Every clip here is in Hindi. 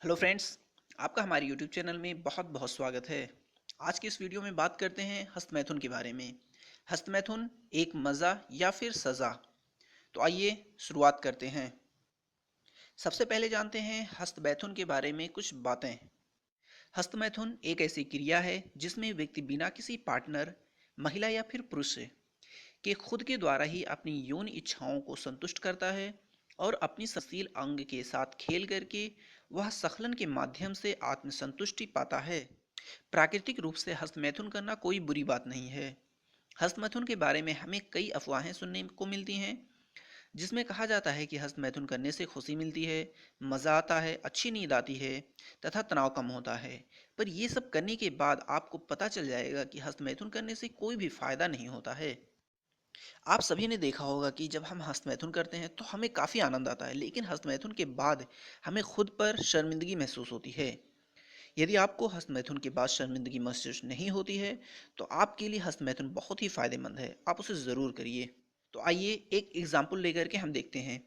हेलो फ्रेंड्स, आपका हमारे यूट्यूब चैनल में बहुत बहुत स्वागत है। आज की इस वीडियो में बात करते हैं हस्तमैथुन के बारे में। हस्तमैथुन एक मज़ा या फिर सज़ा? तो आइए शुरुआत करते हैं। सबसे पहले जानते हैं हस्तमैथुन के बारे में कुछ बातें। हस्तमैथुन एक ऐसी क्रिया है जिसमें व्यक्ति बिना किसी पार्टनर, महिला या फिर पुरुष के खुद के द्वारा ही अपनी यौन इच्छाओं को संतुष्ट करता है और अपनी संशील अंग के साथ खेल करके वह सखलन के माध्यम से आत्मसंतुष्टि पाता है। प्राकृतिक रूप से हस्तमैथुन करना कोई बुरी बात नहीं है। हस्तमैथुन के बारे में हमें कई अफवाहें सुनने को मिलती हैं, जिसमें कहा जाता है कि हस्तमैथुन करने से खुशी मिलती है, मज़ा आता है, अच्छी नींद आती है तथा तनाव कम होता है। पर ये सब करने के बाद आपको पता चल जाएगा कि हस्तमैथुन करने से कोई भी फायदा नहीं होता है। आप सभी ने देखा होगा कि जब हम हस्तमैथुन करते हैं तो हमें काफ़ी आनंद आता है, लेकिन हस्तमैथुन के बाद हमें खुद पर शर्मिंदगी महसूस होती है। यदि आपको हस्तमैथुन के बाद शर्मिंदगी महसूस नहीं होती है, तो आपके लिए हस्तमैथुन बहुत ही फायदेमंद है। आप उसे ज़रूर करिए। तो आइए एक एग्जाम्पल लेकर के हम देखते हैं।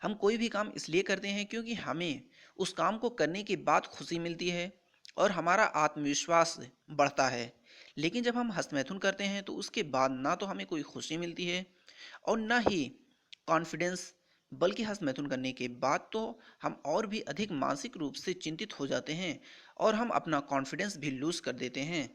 हम कोई भी काम इसलिए करते हैं क्योंकि हमें उस काम को करने के बाद खुशी मिलती है और हमारा आत्मविश्वास बढ़ता है। लेकिन जब हम हस्तमैथुन करते हैं तो उसके बाद ना तो हमें कोई खुशी मिलती है और ना ही कॉन्फिडेंस, बल्कि हस्तमैथुन करने के बाद तो हम और भी अधिक मानसिक रूप से चिंतित हो जाते हैं और हम अपना कॉन्फिडेंस भी लूज कर देते हैं।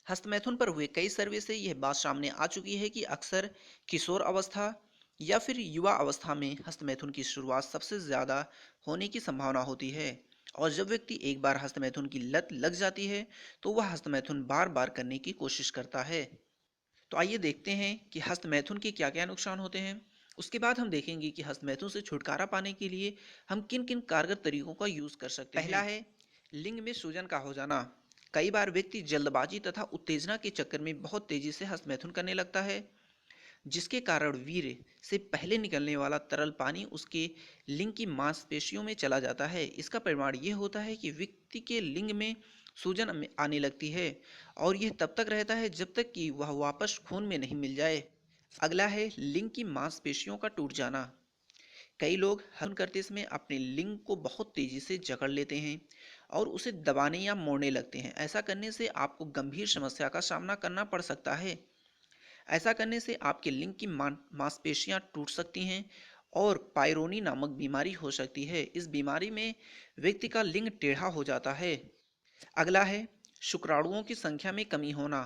हस्तमैथुन पर हुए कई सर्वे से यह बात सामने आ चुकी है कि अक्सर किशोर अवस्था या फिर युवा अवस्था में हस्तमैथुन की शुरुआत सबसे ज़्यादा होने की संभावना होती है। और जब व्यक्ति एक बार हस्तमैथुन की लत लग जाती है तो वह हस्तमैथुन बार बार करने की कोशिश करता है। तो आइए देखते हैं कि हस्तमैथुन के क्या क्या नुकसान होते हैं। उसके बाद हम देखेंगे कि हस्तमैथुन से छुटकारा पाने के लिए हम किन किन कारगर तरीकों का यूज़ कर सकते हैं। पहला है लिंग में सूजन का हो जाना। कई बार व्यक्ति जल्दबाजी तथा उत्तेजना के चक्कर में बहुत तेजी से हस्तमैथुन करने लगता है, जिसके कारण वीर्य से पहले निकलने वाला तरल पानी उसके लिंग की मांसपेशियों में चला जाता है। इसका परिणाम ये होता है कि व्यक्ति के लिंग में सूजन आने लगती है और यह तब तक रहता है जब तक कि वह वापस खून में नहीं मिल जाए। अगला है लिंग की मांसपेशियों का टूट जाना। कई लोग हवन करते समय अपने लिंग को बहुत तेजी से जकड़ लेते हैं और उसे दबाने या मोड़ने लगते हैं। ऐसा करने से आपको गंभीर समस्या का सामना करना पड़ सकता है। ऐसा करने से आपके लिंग की मांसपेशियां टूट सकती हैं और पायरोनी नामक बीमारी हो सकती है। इस बीमारी में व्यक्ति का लिंग टेढ़ा हो जाता है। अगला है शुक्राणुओं की संख्या में कमी होना।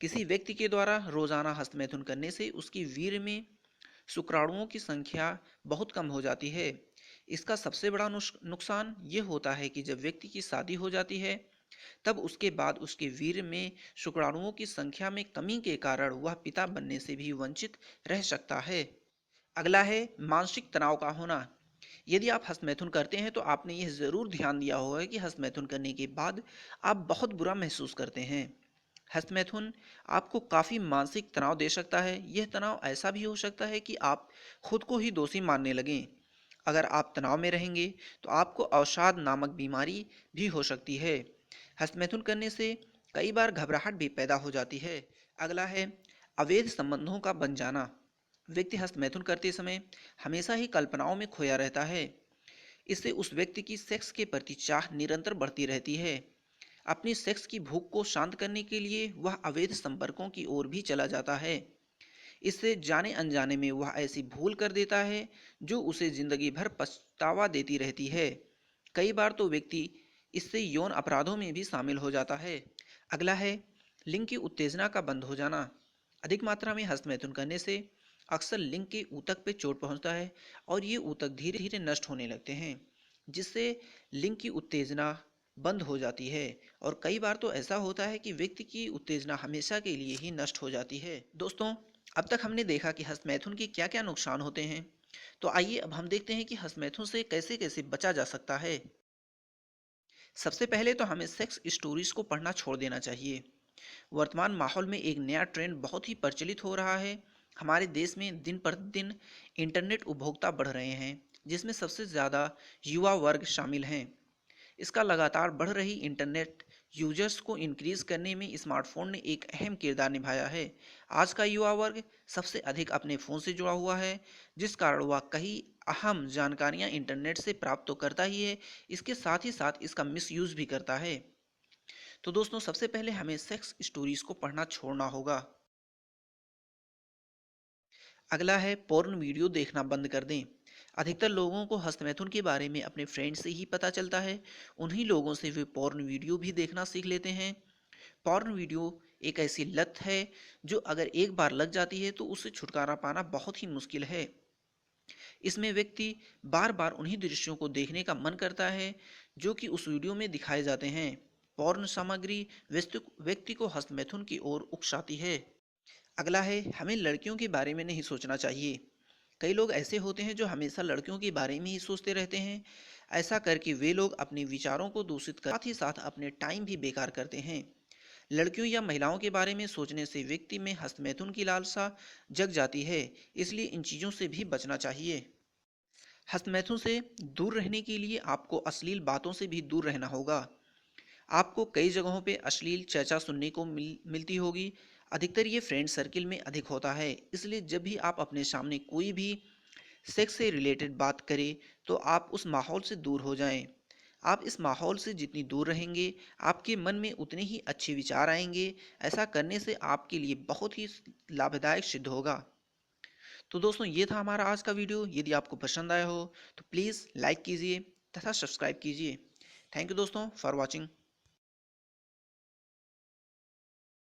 किसी व्यक्ति के द्वारा रोजाना हस्तमैथुन करने से उसकी वीर्य में शुक्राणुओं की संख्या बहुत कम हो जाती है। इसका सबसे बड़ा नुकसान ये होता है कि जब व्यक्ति की शादी हो जाती है तब उसके बाद उसके वीर्य में शुक्राणुओं की संख्या में कमी के कारण वह पिता बनने से भी वंचित रह सकता है। अगला है मानसिक तनाव का होना। यदि आप हस्तमैथुन करते हैं तो आपने यह ज़रूर ध्यान दिया होगा कि हस्तमैथुन करने के बाद आप बहुत बुरा महसूस करते हैं। हस्तमैथुन आपको काफ़ी मानसिक तनाव दे सकता है। यह तनाव ऐसा भी हो सकता है कि आप खुद को ही दोषी मानने लगें। अगर आप तनाव में रहेंगे तो आपको अवसाद नामक बीमारी भी हो सकती है। हस्तमैथुन करने से कई बार घबराहट भी पैदा हो जाती है। अगला है अवैध संबंधों का बन जाना। व्यक्ति हस्तमैथुन करते समय हमेशा ही कल्पनाओं में खोया रहता है। इससे उस व्यक्ति की सेक्स के प्रति चाह निरंतर बढ़ती रहती है। अपनी सेक्स की भूख को शांत करने के लिए वह अवैध संपर्कों की ओर भी चला जाता है। इससे जाने अनजाने में वह ऐसी भूल कर देता है जो उसे जिंदगी भर पछतावा देती रहती है। कई बार तो व्यक्ति इससे यौन अपराधों में भी शामिल हो जाता है। अगला है लिंग की उत्तेजना का बंद हो जाना। अधिक मात्रा में हस्तमैथुन करने से अक्सर लिंग के ऊतक पे चोट पहुंचता है और ये ऊतक धीरे धीरे नष्ट होने लगते हैं, जिससे लिंग की उत्तेजना बंद हो जाती है। और कई बार तो ऐसा होता है कि व्यक्ति की उत्तेजना हमेशा के लिए ही नष्ट हो जाती है। दोस्तों, अब तक हमने देखा कि हस्तमैथुन के क्या क्या नुकसान होते हैं। तो आइए अब हम देखते हैं कि हस्तमैथुन से कैसे कैसे बचा जा सकता है। सबसे पहले तो हमें सेक्स स्टोरीज को पढ़ना छोड़ देना चाहिए। वर्तमान माहौल में एक नया ट्रेंड बहुत ही प्रचलित हो रहा है। हमारे देश में दिन प्रतिदिन इंटरनेट उपभोक्ता बढ़ रहे हैं, जिसमें सबसे ज़्यादा युवा वर्ग शामिल हैं। इसका लगातार बढ़ रही इंटरनेट यूजर्स को इंक्रीज करने में स्मार्टफोन ने एक अहम किरदार निभाया है। आज का युवा वर्ग सबसे अधिक अपने फ़ोन से जुड़ा हुआ है, जिस कारण वह कई अहम जानकारियां इंटरनेट से प्राप्त तो करता ही है, इसके साथ ही साथ इसका मिसयूज़ भी करता है। तो दोस्तों, सबसे पहले हमें सेक्स स्टोरीज को पढ़ना छोड़ना होगा। अगला है पोर्न वीडियो देखना बंद कर दें। अधिकतर लोगों को हस्तमैथुन के बारे में अपने फ्रेंड से ही पता चलता है। उन्हीं लोगों से वे पोर्न वीडियो भी देखना सीख लेते हैं। पोर्न वीडियो एक ऐसी लत है जो अगर एक बार लग जाती है तो उससे छुटकारा पाना बहुत ही मुश्किल है। इसमें व्यक्ति बार बार उन्हीं दृश्यों को देखने का मन करता है जो कि उस वीडियो में दिखाए जाते हैं। पोर्न सामग्री व्यक्ति को हस्तमैथुन की ओर उकसाती है। अगला है, हमें लड़कियों के बारे में नहीं सोचना चाहिए। कई लोग ऐसे होते हैं जो हमेशा लड़कियों के बारे में ही सोचते रहते हैं। ऐसा करके वे लोग अपने विचारों को दूषित कर साथ ही साथ अपने टाइम भी बेकार करते हैं। लड़कियों या महिलाओं के बारे में सोचने से व्यक्ति में हस्तमैथुन की लालसा जग जाती है, इसलिए इन चीज़ों से भी बचना चाहिए। हस्तमैथुन से दूर रहने के लिए आपको अश्लील बातों से भी दूर रहना होगा। आपको कई जगहों पे अश्लील चर्चा सुनने को मिलती होगी। अधिकतर ये फ्रेंड सर्किल में अधिक होता है, इसलिए जब भी आप अपने सामने कोई भी सेक्स से रिलेटेड बात करें तो आप उस माहौल से दूर हो जाएं। आप इस माहौल से जितनी दूर रहेंगे, आपके मन में उतने ही अच्छे विचार आएंगे। ऐसा करने से आपके लिए बहुत ही लाभदायक सिद्ध होगा। तो दोस्तों, ये था हमारा आज का वीडियो। यदि आपको पसंद आया हो तो प्लीज़ लाइक कीजिए तथा सब्सक्राइब कीजिए। थैंक यू दोस्तों फॉर वॉचिंग।